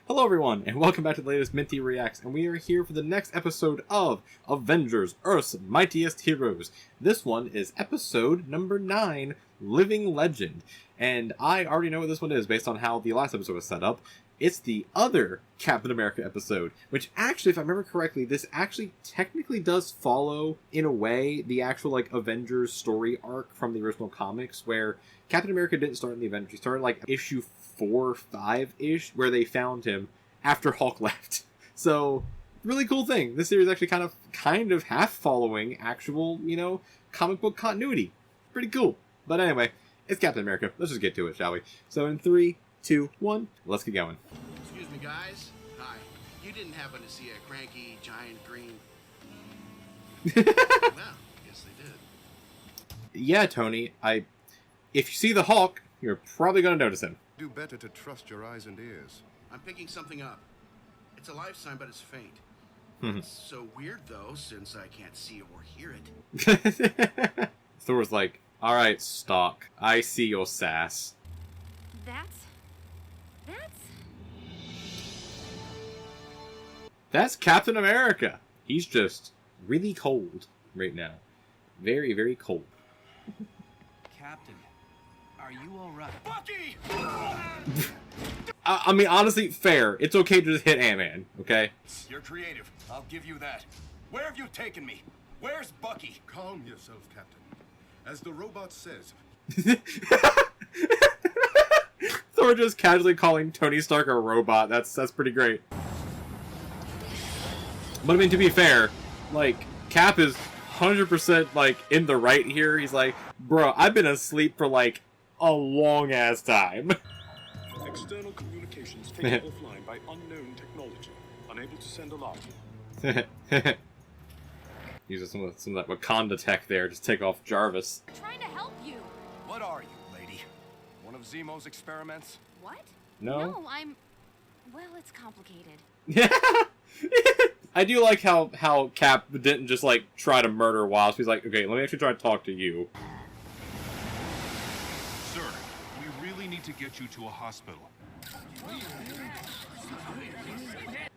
Hello everyone, and welcome back to the latest Minty Reacts, and we are here for the next episode of Avengers, Earth's Mightiest Heroes. This one is episode number 9, Living Legend, and I already know what this one is based on how the last episode was set up. It's the other Captain America episode, which actually, if I remember correctly, this actually technically does follow, in a way, the actual, Avengers story arc from the original comics, where Captain America didn't start in the Avengers. He started, issue 4 or 5-ish, where they found him after Hulk left. So, really cool thing. This series actually kind of half following actual, comic book continuity. Pretty cool. But anyway, it's Captain America. Let's just get to it, shall we? So in 3, 2, 1, let's get going. Excuse me, guys. Hi. You didn't happen to see a cranky, giant green... Well, yes they did. Yeah, Tony, if you see the Hulk, you're probably going to notice him. Do better to trust your eyes and ears. I'm picking something up. It's a life sign, but it's faint. It's so weird, though, since I can't see or hear it. Thor's like, alright, Stock. I see your sass. That's Captain America. He's just really cold right now. Very, very cold. Captain, are you alright? Bucky! I mean, honestly, fair. It's okay to just hit Ant-Man, okay? You're creative. I'll give you that. Where have you taken me? Where's Bucky? Calm yourself, Captain. As the robot says... Thor just casually calling Tony Stark a robot. That's pretty great. But I mean, to be fair, Cap is 100% in the right here. He's like, bro, I've been asleep for a long ass time. External communications taken offline by unknown technology. Unable to send alarm. Using some of that Wakanda tech there to take off Jarvis. We're trying to help you. What are you, lady? One of Zemo's experiments? What? No? No, well, it's complicated. I do like how Cap didn't just try to murder Wasp. He's like, okay, let me actually try to talk to you. Sir, we really need to get you to a hospital.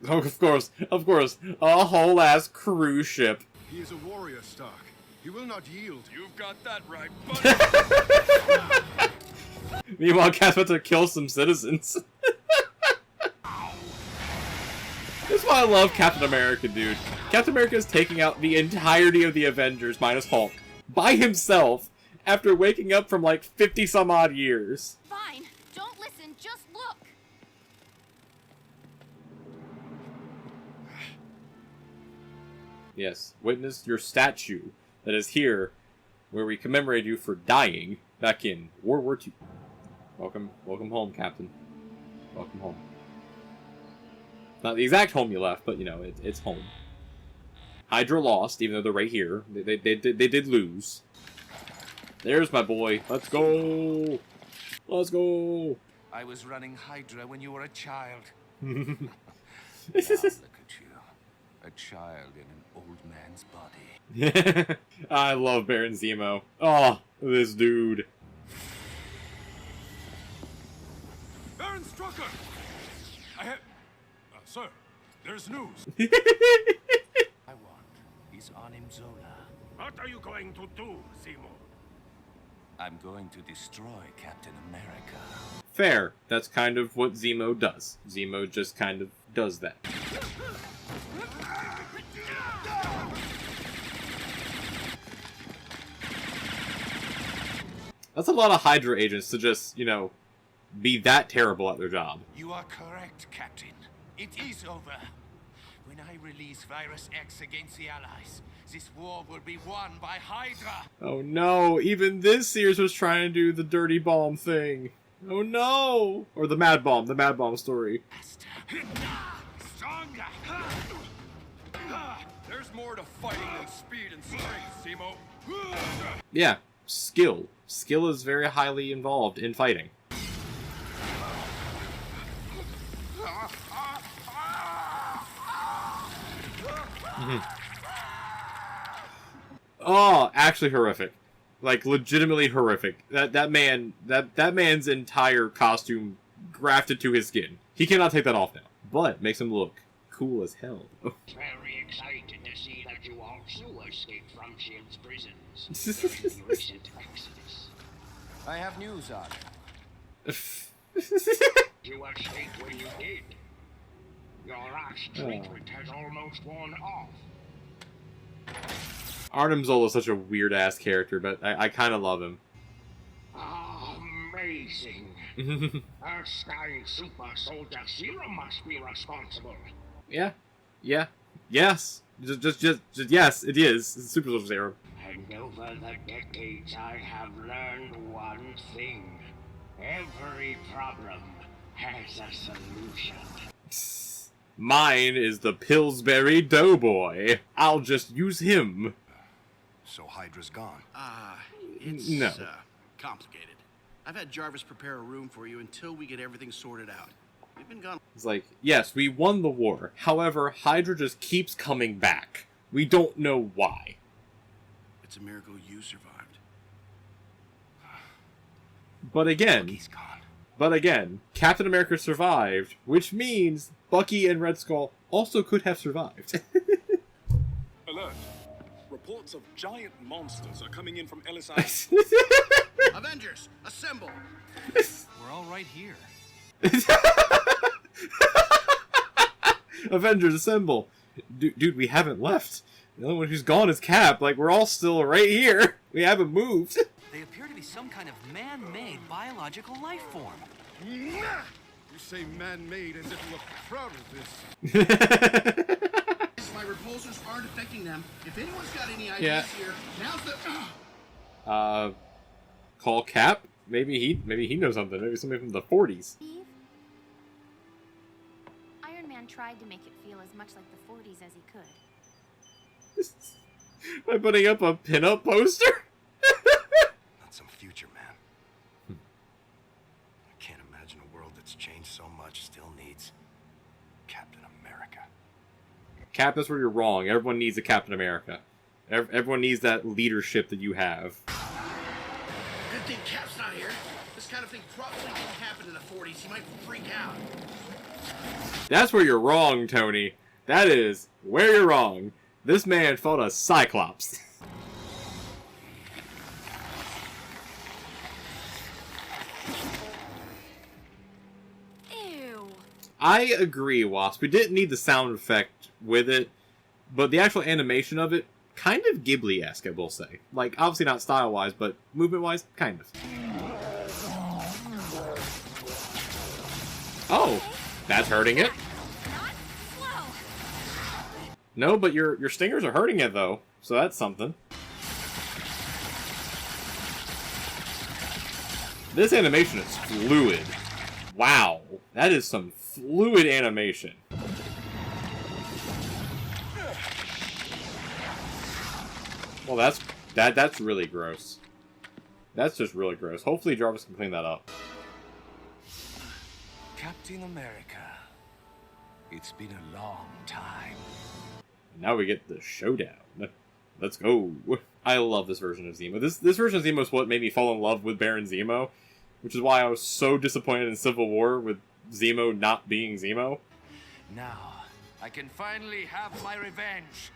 Oh, of course, a whole ass cruise ship. He is a warrior, Stark. He will not yield. You've got that right, buddy. Meanwhile, Cap's about to kill some citizens. That's why I love Captain America, dude. Captain America is taking out the entirety of the Avengers minus Hulk by himself after waking up from 50 some odd years. Fine. Don't listen. Just look. Yes, witness your statue that is here where we commemorate you for dying back in World War II. Welcome home, Captain. Welcome home. Not the exact home you left, but, it's home. Hydra lost, even though they're right here. They did lose. There's my boy. Let's go! Let's go! I was running Hydra when you were a child. Look Now look at you. A child in an old man's body. I love Baron Zemo. Oh, this dude. Baron Strucker! I have... sir, there's news. I want is on Zola. What are you going to do, Zemo? I'm going to destroy Captain America. Fair. That's kind of what Zemo does. Zemo just kind of does that. That's a lot of Hydra agents to just, be that terrible at their job. You are correct, Captain. It is over. When I release Virus X against the Allies, this war will be won by Hydra. Oh no, even this series was trying to do the dirty bomb thing. Oh no! Or the mad bomb story. Faster. Stronger. There's more to fighting than speed and strength, Zemo. Yeah, skill. Skill is very highly involved in fighting. Oh, actually horrific. Legitimately horrific. That man's entire costume grafted to his skin. He cannot take that off now. but makes him look cool as hell. Very excited to see that you also escaped from Shield's prisons during the recent exodus. I have news, Ark. You escaped when you did. Your rash treatment has almost worn off. Arnim Zola's such a weird-ass character, but I kind of love him. Amazing. Erskine Super Soldier Serum must be responsible. Yeah. Yes. Just yes, it is. It's Super Soldier Serum. And over the decades, I have learned one thing. Every problem has a solution. Mine is the Pillsbury Doughboy. I'll just use him. So Hydra's gone. It's No. Complicated. I've had Jarvis prepare a room for you until we get everything sorted out. We've been gone. It's like, yes, we won the war. However, Hydra just keeps coming back. We don't know why. It's a miracle you survived. But again, He's gone. Captain America survived, which means Bucky and Red Skull also could have survived. Alert. Reports of giant monsters are coming in from Ellis Island. Avengers, assemble! We're all right here. Avengers, assemble! Dude, we haven't left. The only one who's gone is Cap. Like, we're all still right here. We haven't moved. They appear to be some kind of man-made biological life form. You say man-made as if you were proud of this. My repulsors aren't affecting them. If anyone's got any ideas here, now's the... Call Cap? Maybe he knows something. Maybe somebody from the 40s. Steve? Iron Man tried to make it feel as much like the 40s as he could. By putting up a pinup poster? Not some future man. I can't imagine a world that's changed so much still needs Captain America. Cap, that's where you're wrong. Everyone needs a Captain America. Everyone needs that leadership that you have. Good thing Cap's not here. This kind of thing probably didn't happen in the 40s. He might freak out. That's where you're wrong, Tony. That is where you're wrong. This man fought a Cyclops. Ew. I agree, Wasp. We didn't need the sound effect with it, but the actual animation of it, kind of Ghibli-esque, I will say. Like, obviously not style-wise, but movement-wise, kind of. Oh, that's hurting it. Not slow. No, but your stingers are hurting it, though, so that's something. This animation is fluid. Wow, that is some fluid animation. Well, that's really gross. That's just really gross. Hopefully Jarvis can clean that up. Captain America. It's been a long time. Now we get the showdown. Let's go. I love this version of Zemo. This version of Zemo is what made me fall in love with Baron Zemo, which is why I was so disappointed in Civil War with Zemo not being Zemo. Now, I can finally have my revenge.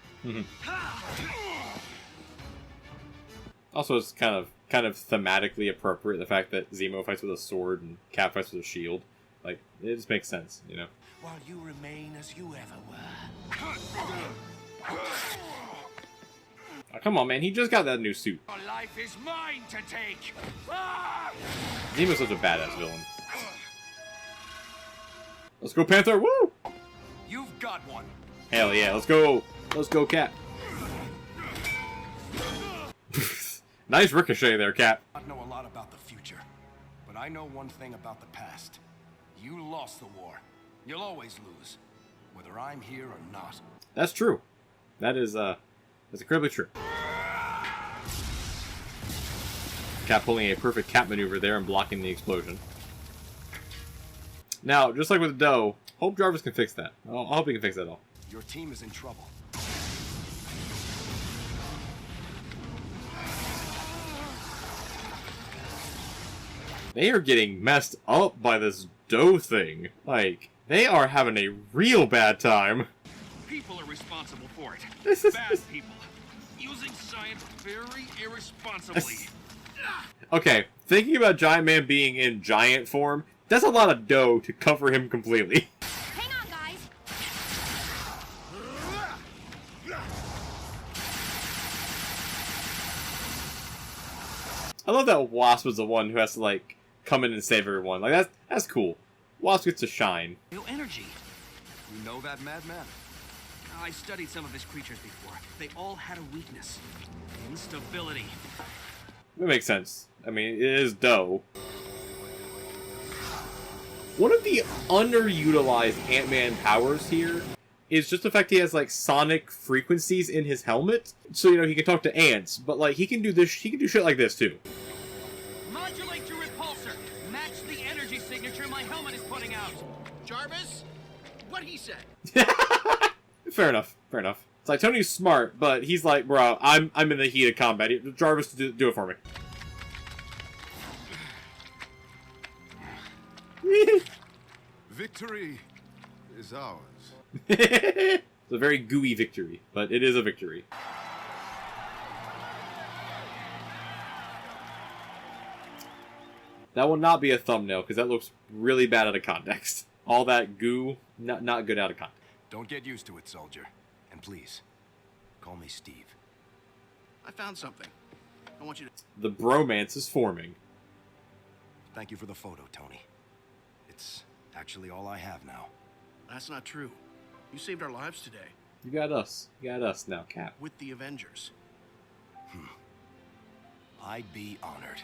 Also, it's kind of thematically appropriate, the fact that Zemo fights with a sword and Cap fights with a shield. Like, it just makes sense, you know? While you remain as you ever were. Oh, come on, man. He just got that new suit. Your life is mine to take. Ah! Zemo's such a badass villain. Let's go, Panther! Woo! You've got one. Hell yeah, let's go! Let's go, Cap. Nice ricochet there, Cap. I don't know a lot about the future, but I know one thing about the past. You lost the war. You'll always lose, whether I'm here or not. That's true. That's incredibly true. Cap pulling a perfect Cap maneuver there and blocking the explosion. Now, just like with Doe, hope Jarvis can fix that. I hope he can fix that all. Your team is in trouble. They are getting messed up by this Doe thing. Like, They are having a real bad time. People are responsible for it. This is Bad people. Using science very irresponsibly. Okay, thinking about Giant Man being in giant form, that's a lot of dough to cover him completely. Hang on, guys. I love that Wasp was the one who has to, like, come in and save everyone. Like, that's cool. Wasp gets to shine. No energy. You know that madman? I studied some of his creatures before. They all had a weakness. Instability. That makes sense. I mean, it is dough. One of the underutilized Ant-Man powers here is just the fact he has, like, sonic frequencies in his helmet. So, you know, he can talk to ants, but, like, he can do this, he can do shit like this, too. Modulate your repulsor. Match the energy signature my helmet is putting out. Jarvis, what he said? Fair enough, fair enough. It's like, Tony's smart, but he's like, bro, I'm in the heat of combat. Jarvis, do it for me. Victory is ours. It's a very gooey victory, but it is a victory. That will not be a thumbnail, because that looks really bad out of context. All that goo, not good out of context. Don't get used to it, soldier. And please, call me Steve. I found something. I want you to... The bromance is forming. Thank you for the photo, Tony. It's actually all I have now. That's not true. You saved our lives today. You got us. You got us now, Cap. With the Avengers. I'd be honored.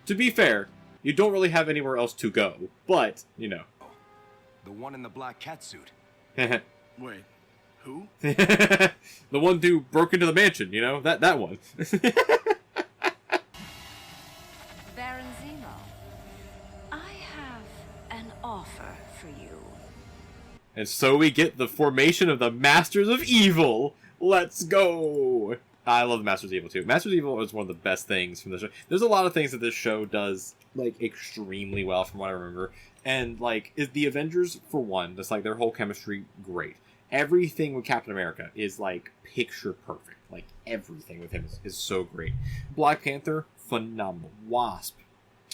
To be fair, you don't really have anywhere else to go, but, you know. The one in the black catsuit. Wait, who? The one who broke into the mansion, you know? That one. Baron Zemo, I have an offer for you. And so we get the formation of the Masters of Evil. Let's go! I love the Masters of Evil, too. Masters of Evil is one of the best things from the show. There's a lot of things that this show does, like, extremely well from what I remember. And, like, is the Avengers, for one, just, like, their whole chemistry, great. Everything with Captain America is, like, picture perfect. Like, everything with him is so great. Black Panther, phenomenal. Wasp,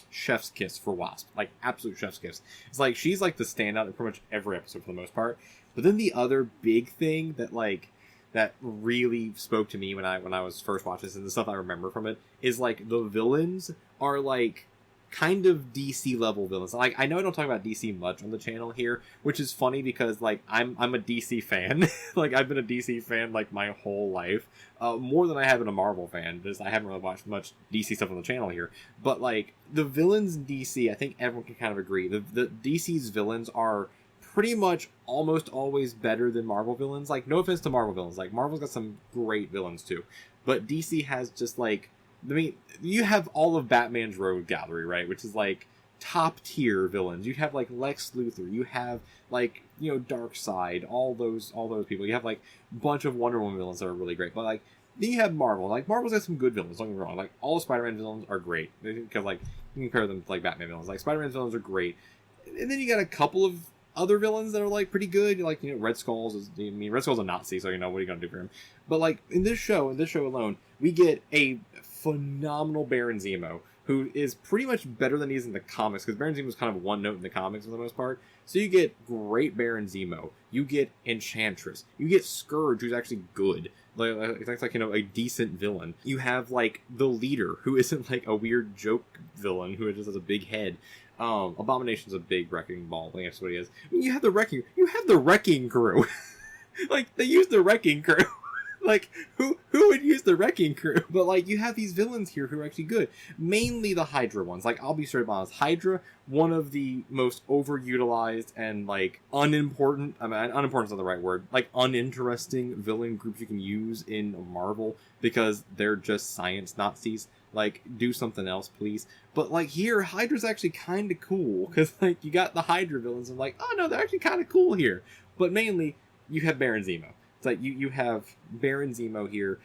chef's kiss for Wasp. Like, absolute chef's kiss. It's like, she's, like, the standout in pretty much every episode for the most part. But then the other big thing that, like, that really spoke to me when I was first watching this, and the stuff I remember from it, is, like, the villains are, like, kind of DC level villains. Like, I know I don't talk about DC much on the channel here, which is funny because, like, I'm a DC fan. Like, I've been a DC fan, like, my whole life. More than I have been a Marvel fan, because I haven't really watched much DC stuff on the channel here. But, like, the villains in DC, I think everyone can kind of agree. The DC's villains are pretty much almost always better than Marvel villains. Like, no offense to Marvel villains. Like, Marvel's got some great villains, too. But DC has just, like, I mean, you have all of Batman's rogue gallery, right? Which is, like, top-tier villains. You have, like, Lex Luthor. You have, like, you know, Darkseid. All those people. You have, like, a bunch of Wonder Woman villains that are really great. But, like, then you have Marvel. Like, Marvel's got some good villains, don't get me wrong. Like, all of Spider-Man villains are great. Because, like, you can compare them to, like, Batman villains. Like, Spider-Man villains are great. And then you got a couple of other villains that are, like, pretty good. Like, you know, Red Skull's Red Skull's a Nazi, so, you know, what are you gonna do for him? But, like, in this show alone, we get a phenomenal Baron Zemo, who is pretty much better than he is in the comics, because Baron Zemo is kind of one note in the comics for the most part. So you get great Baron Zemo, you get Enchantress, you get Scourge, who's actually good. Like, you know, a decent villain. You have, like, the leader, who isn't, like, a weird joke villain, who just has a big head. Abomination's a big wrecking ball. I think that's what he is. I mean, you have the wrecking crew. Like, they use the wrecking crew. Like, who would use the wrecking crew? But, like, you have these villains here who are actually good. Mainly the Hydra ones. Like, I'll be straight up honest. Hydra, one of the most overutilized and, like, unimportant, I mean, unimportant is not the right word, like, uninteresting villain groups you can use in Marvel, because they're just science Nazis. Like, do something else, please. But, like, here, Hydra's actually kind of cool, because, like, you got the Hydra villains, and, like, oh, no, they're actually kind of cool here. But mainly, you have Baron Zemo. It's like, you have Baron Zemo here.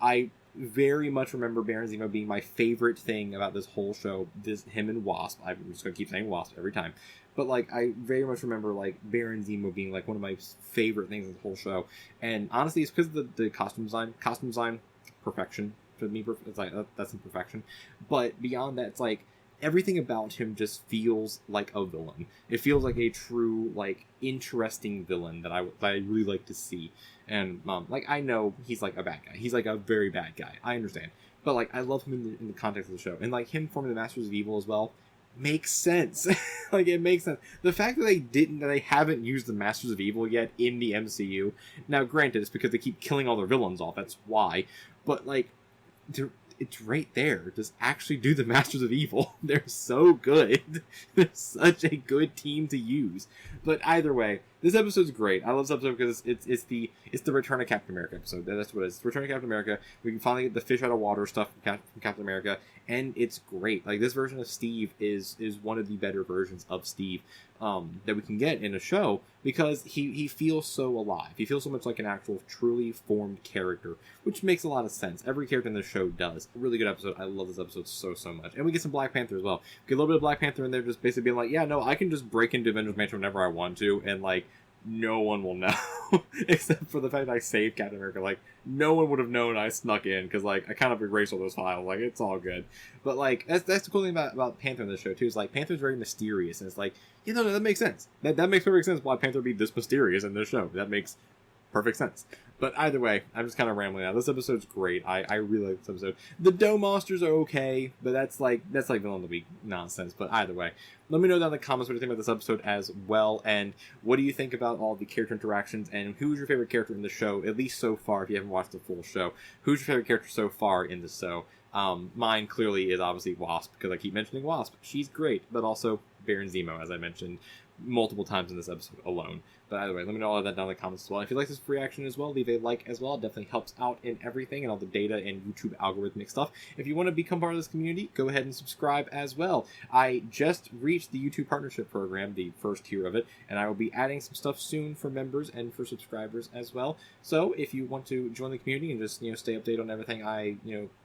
I very much remember Baron Zemo being my favorite thing about this whole show. Him and Wasp. I'm just going to keep saying Wasp every time. but like I very much remember like Baron Zemo being like one of my favorite things in the whole show. And honestly, it's because of the costume design, perfection for me. It's like that's imperfection, but beyond that, it's like everything about him just feels like a villain. It feels like a true, like, interesting villain that I really like to see. And like, I know he's like a bad guy. He's like a very bad guy. I understand, but like I love him in the context of the show, and like him forming the Masters of Evil as well makes sense. Like, it makes sense. The fact that they haven't used the Masters of Evil yet in the MCU. Now, granted, it's because they keep killing all their villains off. That's why. But like, it's right there. Just actually do the Masters of Evil. They're so good. They're such a good team to use. But either way, this episode's great. I love this episode because it's the Return of Captain America episode. That's what it is. It's Return of Captain America. We can finally get the fish out of water stuff from Captain America, and it's great. Like, this version of Steve is one of the better versions of Steve that we can get in a show, because he feels so alive. He feels so much like an actual truly formed character, which makes a lot of sense. Every character in the show does. A really good episode. I love this episode so much. And we get some Black Panther as well. We get a little bit of Black Panther in there, just basically being like, yeah, no, I can just break into Avengers Mansion whenever I want to, and like, no one will know. Except for the fact that I saved Captain America. Like, no one would have known I snuck in, because like I kind of erased all those files. Like, it's all good. But like, that's the cool thing about Panther in this show too, is like Panther's very mysterious, and it's like, you know, that makes sense. That makes perfect sense why Panther would be this mysterious in this show. That makes perfect sense. But either way, I'm just kind of rambling now. This episode's great. I really like this episode. The Dough monsters are okay, but that's like villain of the week nonsense. But either way, let me know down in the comments what you think about this episode as well, and what do you think about all the character interactions, and who's your favorite character in the show, at least so far, if you haven't watched the full show. Who's your favorite character so far in the show? Mine clearly is obviously Wasp, because I keep mentioning Wasp. She's great, but also Baron Zemo, as I mentioned multiple times in this episode alone. But either way, let me know all of that down in the comments as well. If you like this reaction as well, leave a like as well. It definitely helps out in everything and all the data and YouTube algorithmic stuff. If you want to become part of this community, go ahead and subscribe as well. I just reached the YouTube Partnership Program, the first tier of it, and I will be adding some stuff soon for members and for subscribers as well. So if you want to join the community and just, stay updated on everything I,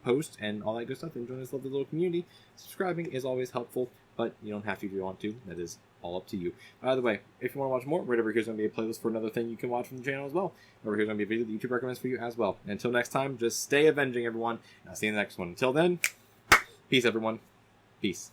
post and all that good stuff, and join this lovely little community, subscribing is always helpful, but you don't have to if you want to. That is all up to you. By the way, if you want to watch more, right over here is going to be a playlist for another thing you can watch from the channel as well. Over here is going to be a video that YouTube recommends for you as well. And until next time, just stay avenging, everyone. And I'll see you in the next one. Until then, peace, everyone. Peace.